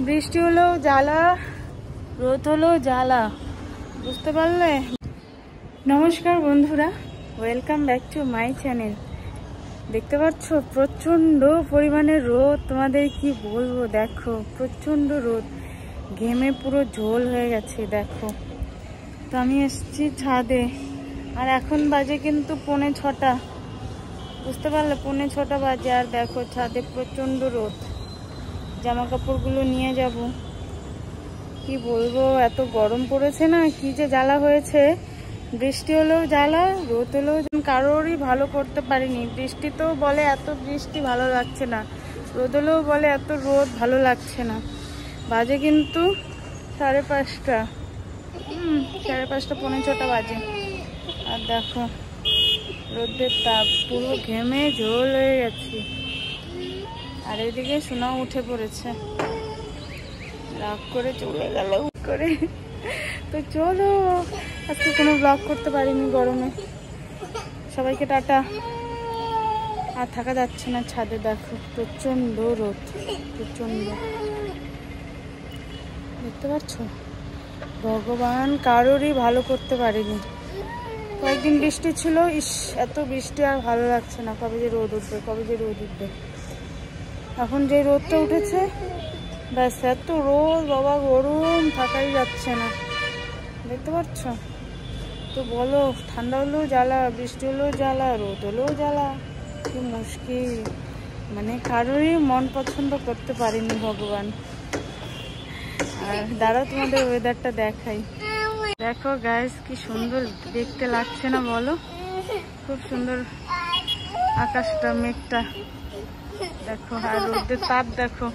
বৃষ্টি হলেও জ্বালা, রোদ হলেও জ্বালা, বুঝতে পারলে? নমস্কার বন্ধুরা, welcome back to my channel. দেখতে পাচ্ছ প্রচন্ড পরিমাণে রোদ, তোমাদের কি বলবো, দেখো প্রচন্ড রোদ, ঘেমে পুরো ঝোল হয়ে গেছে। দেখো তো আমি এসেছি ছাদে, আর এখন বাজে কিন্তু 6:45, বুঝতে পারলে 6:45 বাজে। আর দেখো ছাদে প্রচন্ড রোদ, জামা কাপড়গুলো নিয়ে যাব। কি বলবো, এত গরম পড়েছে না, কি যে জ্বালা হয়েছে। বৃষ্টি হলেও জ্বালা, রোদ হলেও কারোরই ভালো করতে পারিনি। বৃষ্টি তো বলে এত বৃষ্টি ভালো লাগছে না, রোদ হলেও বলে এত রোদ ভালো লাগছে না। বাজে কিন্তু 5:30, 5:30, 6:45 বাজে। আর দেখো রোদের তাপ, পুরো ঘেমে ঝোল হয়ে গেছে। আর এদিকে সোনাও উঠে পড়েছে, রাগ করে চলে গেল করে। তো চলো, আজকে কোনো ব্লগ করতে পারিনি গরমে। সবাইকে টাটা। আর থাকা যাচ্ছে না ছাদে, দেখো প্রচন্ড রোদ, প্রচন্ড। দেখতে পাচ্ছ, ভগবান কারোরই ভালো করতে পারেনি। কয়েকদিন বৃষ্টি ছিল, ইস এত বৃষ্টি আর ভালো লাগছে না। কবে যে রোদ উঠবে, কবে যে রোদ উঠবে। এখন যে রোদটা উঠেছে, ব্যাস এত রোদ, বাবা গরম, থাকাই যাচ্ছে না। দেখতে পাচ্ছ তো, বলো ঠান্ডা হলেও জ্বালা, বৃষ্টি হলেও জ্বালা, রোদ হলেও জ্বালা, কি মুশকিল। মানে কারোরই মন পছন্দ করতে পারেনি ভগবান। আর দাঁড়াও তোমাদের ওয়েদারটা দেখাই। দেখো গাইস, কি সুন্দর দেখতে লাগছে না বলো? খুব সুন্দর আকাশটা, মেঘটা দেখো, আর রোদের তাপ দেখো।